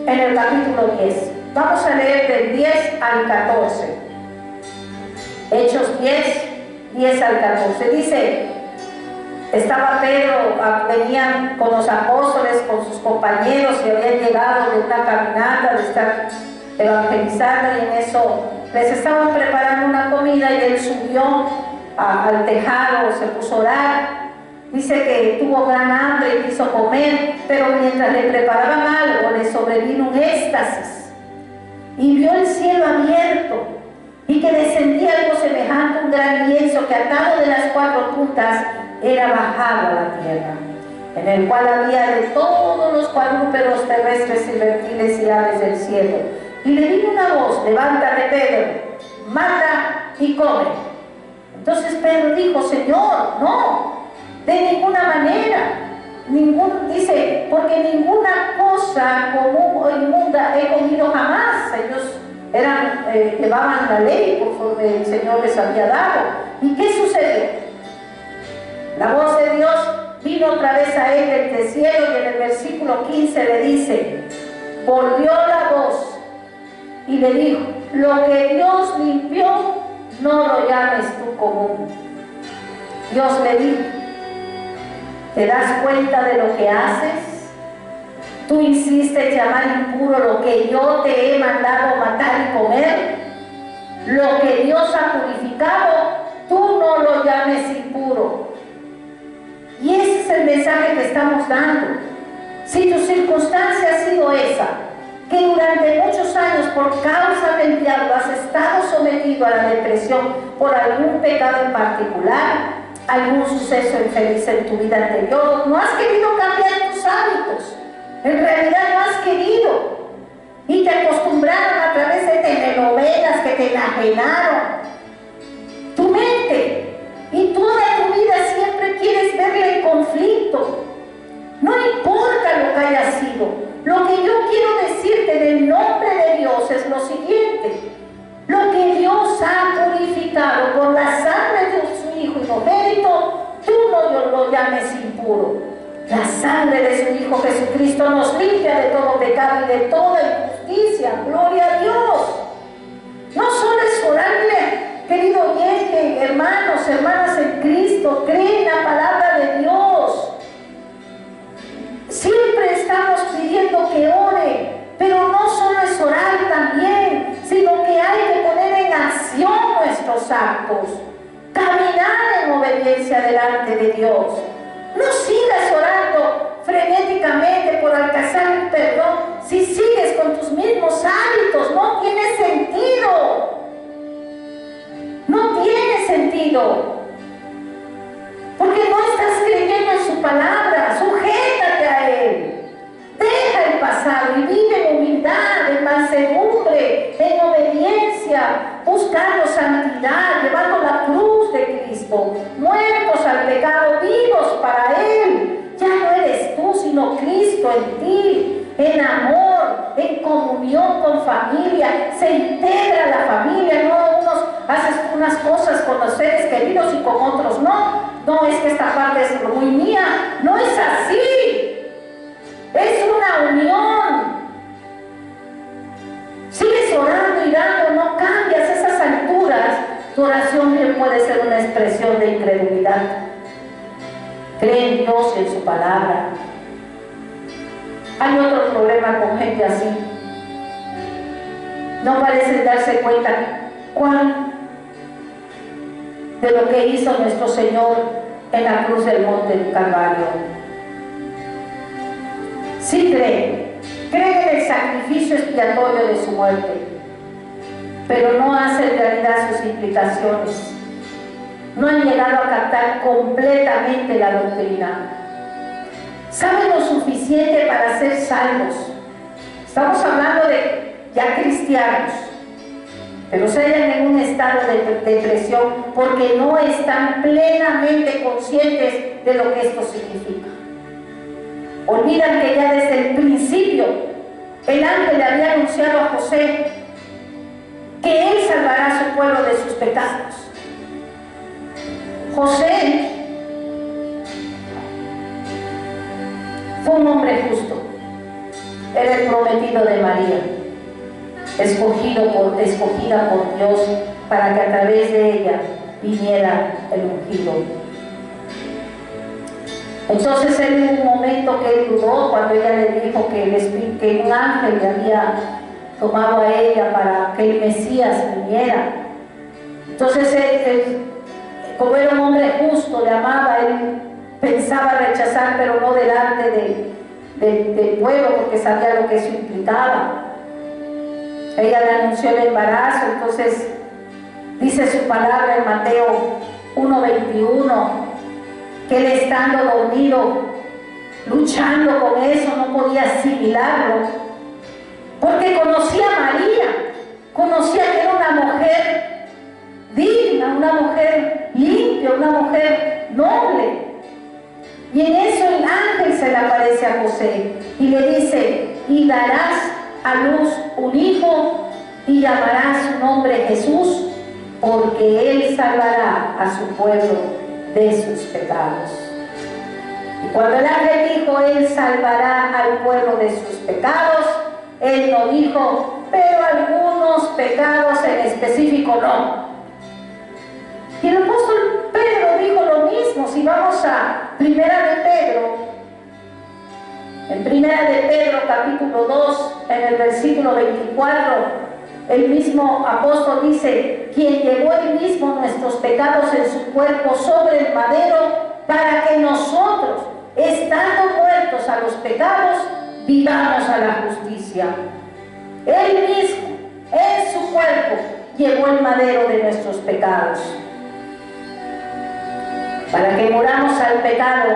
en el capítulo 10. Vamos a leer del 10 al 14. Hechos 10 al 14. Dice, estaba Pedro, venían con los apóstoles, con sus compañeros, y habían llegado de una caminata, de estar evangelizando, y en eso les estaban preparando una comida, y él subió al tejado, se puso a orar. Dice que tuvo gran hambre y quiso comer, pero mientras le preparaban algo, le sobrevino un éxtasis, y vio el cielo abierto, y que descendía algo semejante a un gran lienzo que, atado de las 4 puntas, era bajado a la tierra, en el cual había de todos los cuadrúpedos terrestres y reptiles y aves del cielo. Y le vino una voz: levántate, Pedro, mata y come. Entonces Pedro dijo: Señor, no, de ninguna manera. Dice, porque ninguna cosa común o inmunda he comido jamás. Ellos llevaban la ley conforme el Señor les había dado. ¿Y qué sucedió? La voz de Dios vino otra vez a él desde el cielo, y en el versículo 15 le dice: volvió la voz y le dijo: lo que Dios limpió, no lo llames tú común. Dios le dijo: ¿te das cuenta de lo que haces? Tú insistes en llamar impuro lo que yo te he mandado matar y comer. Lo que Dios ha purificado, tú no lo llames impuro. Y ese es el mensaje que estamos dando. Si tu circunstancia ha sido esa, que durante muchos años por causa del diablo has estado sometido a la depresión por algún pecado en particular, algún suceso infeliz en tu vida anterior, no has querido cambiar tus hábitos, en realidad no has querido, y te acostumbraron a través de telenovelas que te enajenaron tu mente, y toda tu vida siempre quieres verle el conflicto. No importa lo que haya sido, lo que yo quiero decirte en el nombre de Dios es lo siguiente: lo que Dios ha purificado por la sangre de su Hijo unigénito, tú no lo llames impuro. La sangre de su Hijo Jesucristo nos limpia de todo pecado y de toda injusticia. ¡Gloria a Dios! No solo es orar, mire, querido oyente, hermanos, hermanas en Cristo, creen la palabra de Dios. Siempre estamos pidiendo que ore, pero no solo es orar también, sino que hay que poner en acción nuestros actos, caminar en obediencia delante de Dios. No sigas orando frenéticamente por alcanzar un perdón si sigues con tus mismos hábitos. No tiene sentido. No tiene sentido. Porque no estás creyendo en su palabra. Sujétate a Él. Deja el pasado y vive en humildad, en mansedumbre, en obediencia, buscando santidad, llevando la cruz de Cristo, muertos al pecado, vivos para Él. Ya no eres tú, sino Cristo en ti, en amor, en comunión con familia. Se integra la familia, no unos haces unas cosas con los seres queridos y con otros no. No, es que esta parte es muy mía. No es así. Es una unión. Sigues orando y dando, no cambias. A esas alturas, tu oración bien puede ser una expresión de incredulidad. Cree en Dios y en su palabra. Hay otro problema con gente así. No parecen darse cuenta cuán de lo que hizo nuestro Señor en la cruz del monte del Calvario. Sí creen en el sacrificio expiatorio de su muerte, pero no hacen realidad sus implicaciones. No han llegado a captar completamente la doctrina. Saben lo suficiente para ser salvos. Estamos hablando de ya cristianos, pero se hallan en un estado de depresión porque no están plenamente conscientes de lo que esto significa. Olvidan que ya desde el principio el ángel le había anunciado a José que él salvará a su pueblo de sus pecados. José fue un hombre justo, era el prometido de María, escogida por Dios para que a través de ella viniera el ungido. Entonces él hubo un momento que él dudó cuando ella le dijo que un ángel le había tomado a ella para que el Mesías viniera. Entonces él, como era un hombre justo, le amaba, él pensaba rechazar, pero no delante del pueblo, porque sabía lo que eso implicaba. Ella le anunció el embarazo. Entonces dice su palabra en Mateo 1:21, que él, estando dormido, luchando con eso, no podía asimilarlo, porque conocía a María, conocía que era una mujer digna, una mujer limpia, una mujer noble. Y en eso el ángel se le aparece a José y le dice: y darás a luz un hijo y llamarás su nombre Jesús, porque él salvará a su pueblo de sus pecados. Y cuando el ángel dijo él salvará al pueblo de sus pecados, él no dijo pero algunos pecados en específico no. Y el apóstol Pedro dijo lo mismo. Si vamos a Primera de Pedro, en Primera de Pedro capítulo 2, en el versículo 24, el mismo apóstol dice: quien llevó él mismo nuestros pecados en su cuerpo sobre el madero, para que nosotros, estando muertos a los pecados, vivamos a la justicia. Él mismo, en su cuerpo, llevó el madero de nuestros pecados, para que moramos al pecado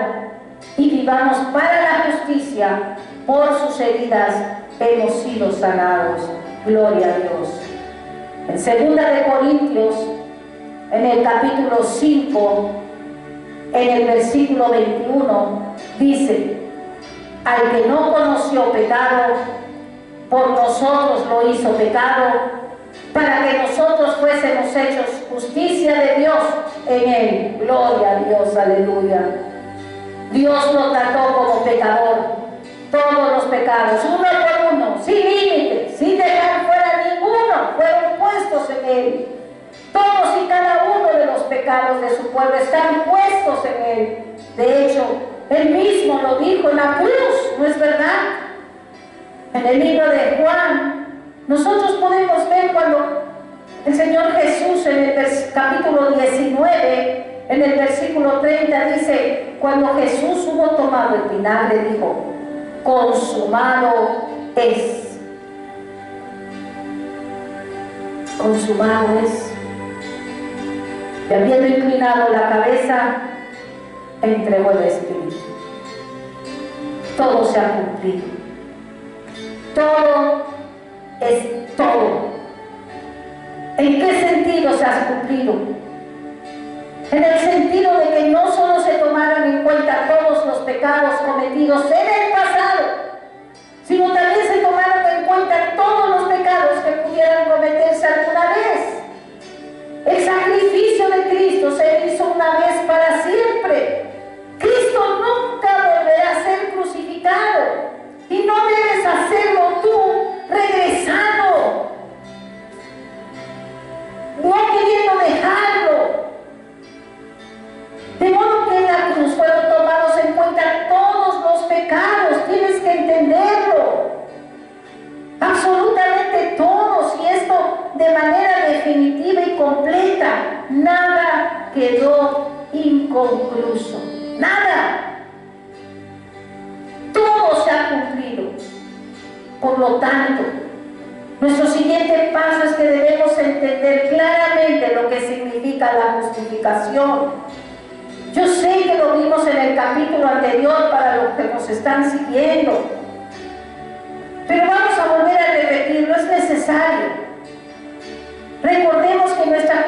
y vivamos para la justicia. Por sus heridas hemos sido sanados. Gloria a Dios. En 2 de Corintios, en el capítulo 5, en el versículo 21, dice: al que no conoció pecado, por nosotros lo hizo pecado, para que nosotros fuésemos hechos justicia de Dios en él. Gloria a Dios, aleluya. Dios lo trató como pecador. Todos los pecados, uno por uno, sin límite, sin dejar fuera ninguno, fueron puestos en él. Todos y cada uno de los pecados de su pueblo están puestos en él. De hecho, él mismo lo dijo en la cruz, ¿no es verdad? En el libro de Juan, nosotros podemos ver cuando el Señor Jesús, en el capítulo 19, en el versículo 30, dice: cuando Jesús hubo tomado el vinagre, dijo: consumado es. Consumado es. Y habiendo inclinado la cabeza, entregó el Espíritu. Todo se ha cumplido. Todo es todo. ¿En qué sentido se ha cumplido? En el sentido de que no solo se tomaron en cuenta todos los pecados cometidos en el pasado, sino también se tomaron en cuenta todos los pecados que pudieran cometerse alguna vez. El sacrificio de Cristo se hizo una vez para siempre. Cristo nunca volverá a ser crucificado, y no debes hacerlo tú regresando, no queriendo dejarlo. De modo que en la cruz fueron tomados en cuenta todos los pecados. Tienes que entenderlo, absolutamente todos, y esto de manera definitiva y completa. Nada quedó inconcluso, nada. Todo se ha cumplido. Por lo tanto, nuestro siguiente paso es que debemos entender claramente lo que significa la justificación. Yo sé que lo vimos en el capítulo anterior para los que nos están siguiendo. Pero vamos a volver a repetirlo, es necesario. Recordemos que nuestra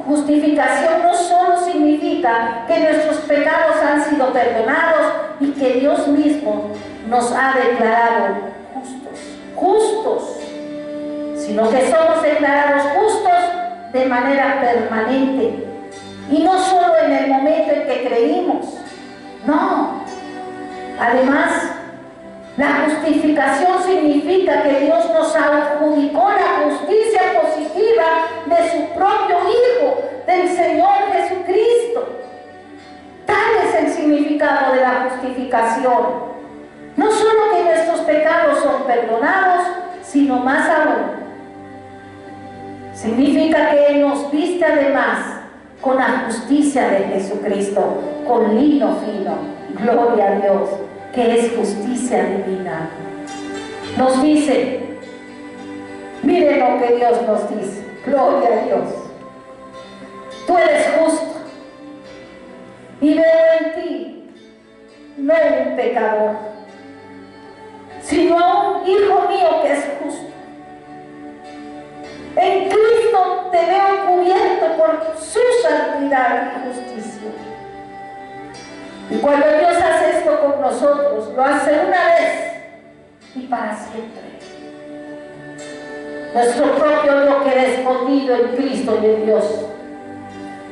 justificación no solo significa que nuestros pecados han sido perdonados y que Dios mismo nos ha declarado justos, sino que somos declarados justos de manera permanente y no solo en el momento en que creímos, no. Además, la justificación significa que Dios nos adjudicó la justicia positiva de su propio Hijo, del Señor Jesucristo. Tal es el significado de la justificación. No solo que nuestros pecados son perdonados, sino más aún, significa que Él nos viste además con la justicia de Jesucristo, con lino fino. Gloria a Dios, que es justicia divina. Nos dice, miren lo que Dios nos dice, gloria a Dios. Tú eres justo y veo en ti no un pecador, sino a un hijo mío que es justo. En Cristo te veo cubierto por su santidad y justicia. Y cuando Dios hace esto con nosotros, lo hace una vez y para siempre. Nuestro propio yo queda escondido en Cristo y en Dios.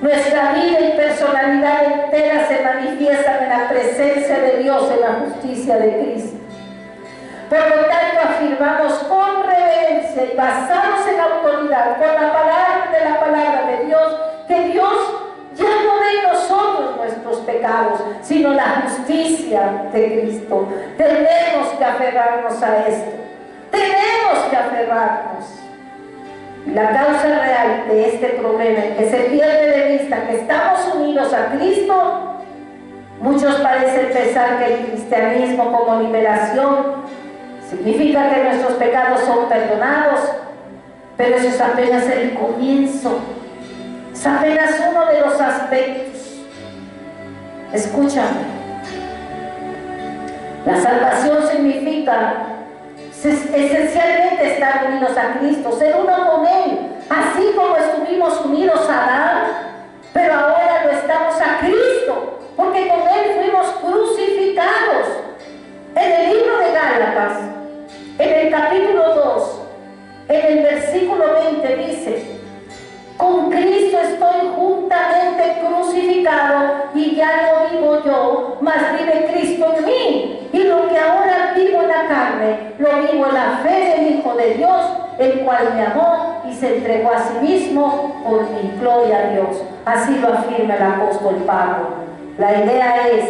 Nuestra vida y personalidad entera se manifiestan en la presencia de Dios, en la justicia de Cristo. Por lo tanto, afirmamos con reverencia y basados en la autoridad, con la palabra de Dios, que Dios ya no ve en nosotros nuestros pecados, sino la justicia de Cristo. Tenemos que aferrarnos a esto. Tenemos que aferrarnos. La causa real de este problema en que se pierde de vista que estamos unidos a Cristo, muchos parecen pensar que el cristianismo como liberación significa que nuestros pecados son perdonados, pero eso es apenas el comienzo. Es apenas uno de los aspectos. Escúchame. La salvación significa esencialmente estar unidos a Cristo, ser uno con Él, así como estuvimos unidos a Adán, pero ahora lo estamos a Cristo, porque con Él fuimos crucificados. En el libro de Gálatas, en el capítulo 2, en el versículo 20 dice: con Cristo estoy juntamente crucificado y ya no vivo yo, mas vive Cristo en mí. Y lo que ahora vivo en la carne, lo vivo en la fe del Hijo de Dios, el cual me amó y se entregó a sí mismo por mí. Gloria a Dios. Así lo afirma el apóstol Pablo. La idea es,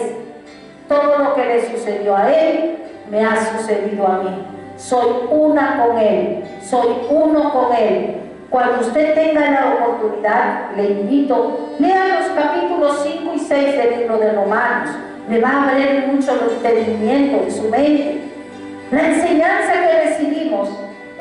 todo lo que le sucedió a él, me ha sucedido a mí. Soy una con Él, soy uno con Él. Cuando usted tenga la oportunidad, le invito, lea los capítulos 5 y 6 del libro de Romanos. Le va a abrir mucho el entendimiento de su mente. La enseñanza que recibimos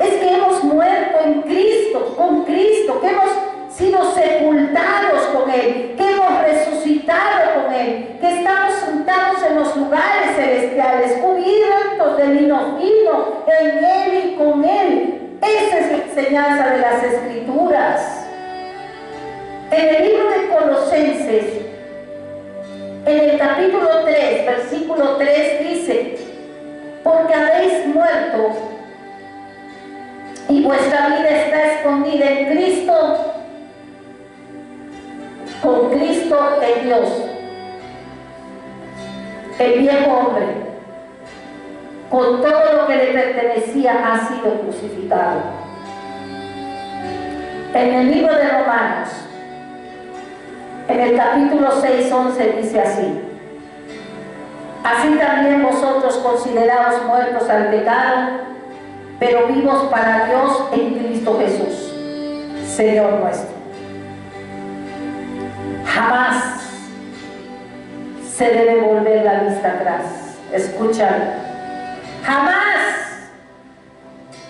es que hemos muerto en Cristo, con Cristo, que hemos sido sepultados con Él, que hemos resucitado con Él, que estamos sentados en los lugares celestiales, cubiertos de lino fino, en Él y con Él. Esa es la enseñanza de las Escrituras. En el libro de Colosenses, en el capítulo 3, versículo 3 dice: porque habéis muerto y vuestra vida está escondida en Cristo, con Cristo en Dios. El viejo hombre, con todo lo que le pertenecía, ha sido crucificado. En el libro de Romanos, en el capítulo 6, 11 dice así: así también vosotros consideraos muertos al pecado, pero vivos para Dios en Cristo Jesús, Señor nuestro. Jamás se debe volver la vista atrás. Escúchalo. Jamás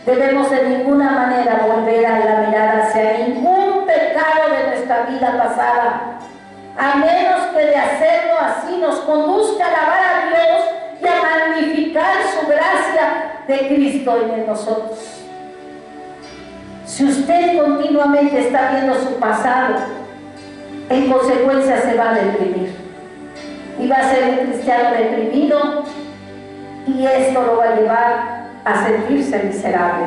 debemos de ninguna manera volver a la mirada hacia ningún pecado de nuestra vida pasada, a menos que de hacerlo así nos conduzca a alabar a Dios y a magnificar su gracia de Cristo en nosotros. Si usted continuamente está viendo su pasado, en consecuencia se va a deprimir. Y va a ser un cristiano deprimido, y esto lo va a llevar a sentirse miserable.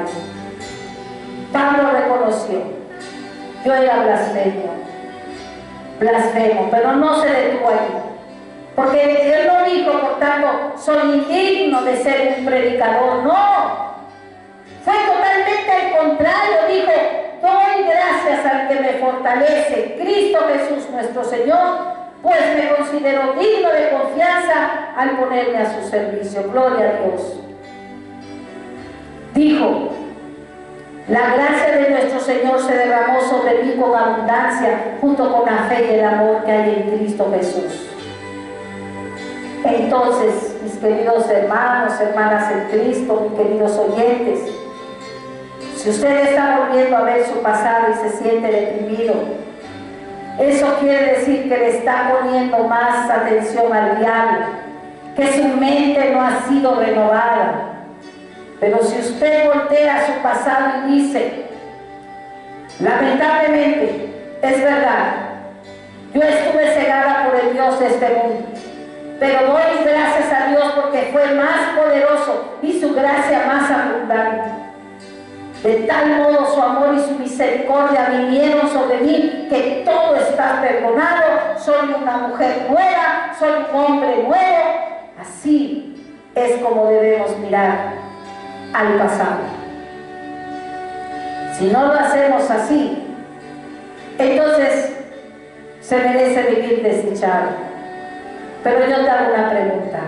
Pablo reconoció: yo era blasfemo, pero no se detuvo allí. Porque él no dijo, por tanto, soy indigno de ser un predicador. No, fue totalmente al contrario. Dijo: doy gracias al que me fortalece, Cristo Jesús nuestro Señor, pues me considero digno de confianza al ponerme a su servicio. Gloria a Dios. Dijo: la gracia de nuestro Señor se derramó sobre mí con abundancia, junto con la fe y el amor que hay en Cristo Jesús. Entonces, mis queridos hermanos, hermanas en Cristo, mis queridos oyentes, si usted está volviendo a ver su pasado y se siente deprimido, eso quiere decir que le está poniendo más atención al diablo, que su mente no ha sido renovada. Pero si usted voltea su pasado y dice: lamentablemente, es verdad, yo estuve cegada por el Dios de este mundo, pero doy gracias a Dios porque fue más poderoso y su gracia más abundante. De tal modo su amor y su misericordia vinieron sobre mí, que todo está perdonado. Soy una mujer nueva, soy un hombre nuevo. Así es como debemos mirar al pasado. Si no lo hacemos así, entonces se merece vivir desdichado. Pero yo te hago una pregunta: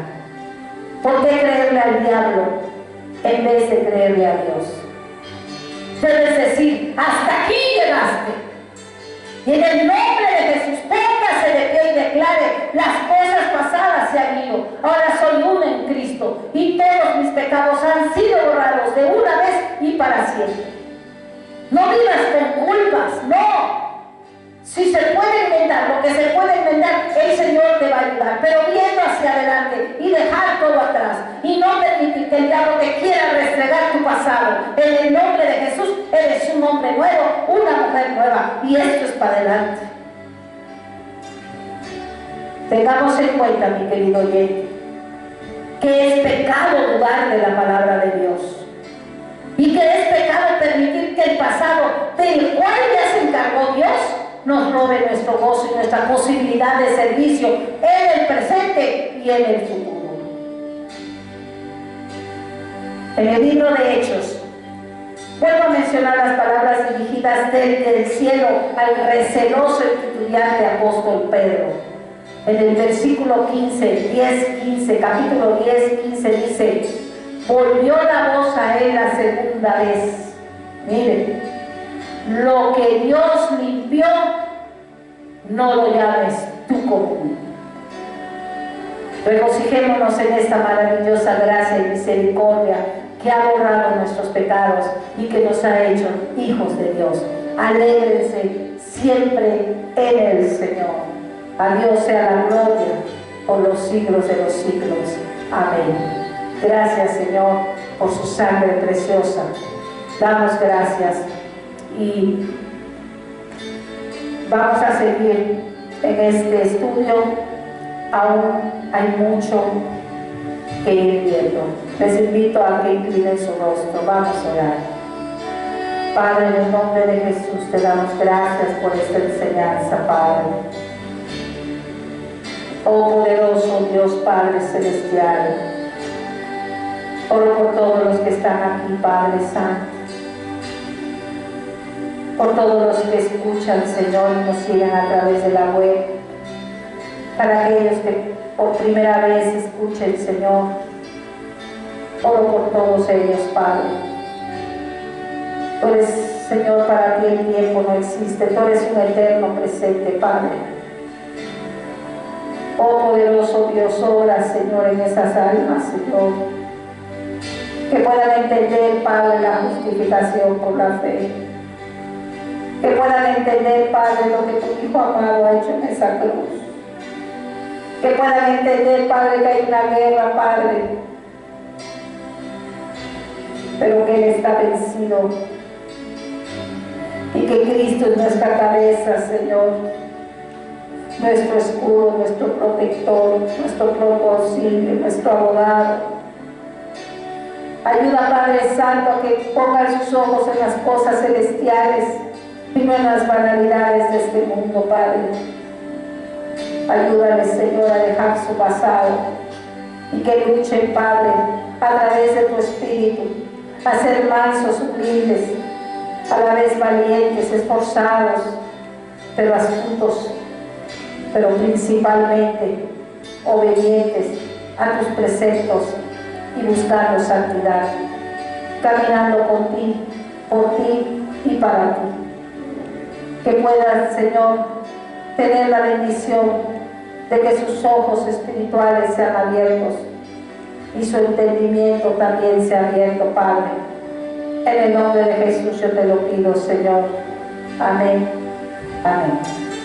¿por qué creerle al diablo en vez de creerle a Dios? Debes decir: hasta aquí llegaste, y en el nombre de Jesús póngase de pie y declare: las cosas pasadas se han ido, ahora soy uno en Cristo, y todos mis pecados han sido borrados de una vez y para siempre. No vivas con culpas, no. Si se puede enmendar lo que se puede enmendar, el Señor te va a ayudar, pero viendo hacia adelante y dejar todo atrás, y no permitir que el diablo te quiera restregar tu pasado. En el nombre de Jesús eres un hombre nuevo, una mujer nueva, y esto es para adelante. Tengamos en cuenta, mi querido oyente, que es pecado dudar de la palabra de Dios, y que es pecado permitir que el pasado del cual ya se encargó Dios nos robe nuestro gozo y nuestra posibilidad de servicio en el presente y en el futuro. En el libro de Hechos, vuelvo a mencionar las palabras dirigidas desde el cielo al receloso y titubeante apóstol Pedro. En el versículo 15, capítulo 10, 15 dice: volvió la voz a él la segunda vez. Miren, lo que Dios limpió, no lo llames tú común. Regocijémonos en esta maravillosa gracia y misericordia que ha borrado nuestros pecados y que nos ha hecho hijos de Dios. Alégrense siempre en el Señor. A Dios sea la gloria por los siglos de los siglos. Amén. Gracias, Señor, por su sangre preciosa. Damos gracias y vamos a seguir en este estudio. Aún hay mucho que ir viendo. Les invito a que inclinen su rostro. Vamos a orar. Padre, en el nombre de Jesús te damos gracias por esta enseñanza, Padre. Oh poderoso Dios Padre Celestial, oro por todos los que están aquí, Padre Santo, por todos los que escuchan, Señor, y nos siguen a través de la web, para aquellos que por primera vez escuchen, Señor, oro por todos ellos, Padre. Tú eres, Señor, para ti el tiempo no existe, tú eres un eterno presente, Padre. Oh poderoso Dios, ora, Señor, en esas almas, Señor, que puedan entender, Padre, la justificación por la fe, que puedan entender, Padre, lo que tu Hijo amado ha hecho en esa cruz, que puedan entender, Padre, que hay una guerra, Padre, pero que Él está vencido y que Cristo es nuestra cabeza, Señor, nuestro escudo, nuestro protector, nuestro pronto auxilio, nuestro abogado. Ayuda, Padre Santo, a que pongan sus ojos en las cosas celestiales y no en las banalidades de este mundo, Padre. Ayúdale, Señor, a dejar su pasado y que luchen, Padre, a través de tu Espíritu, a ser mansos, humildes, a la vez valientes, esforzados, pero astutos, pero principalmente obedientes a tus preceptos y buscando santidad, caminando con ti, por ti y para ti. Que puedas, Señor, tener la bendición de que sus ojos espirituales sean abiertos y su entendimiento también sea abierto, Padre. En el nombre de Jesús yo te lo pido, Señor. Amén. Amén.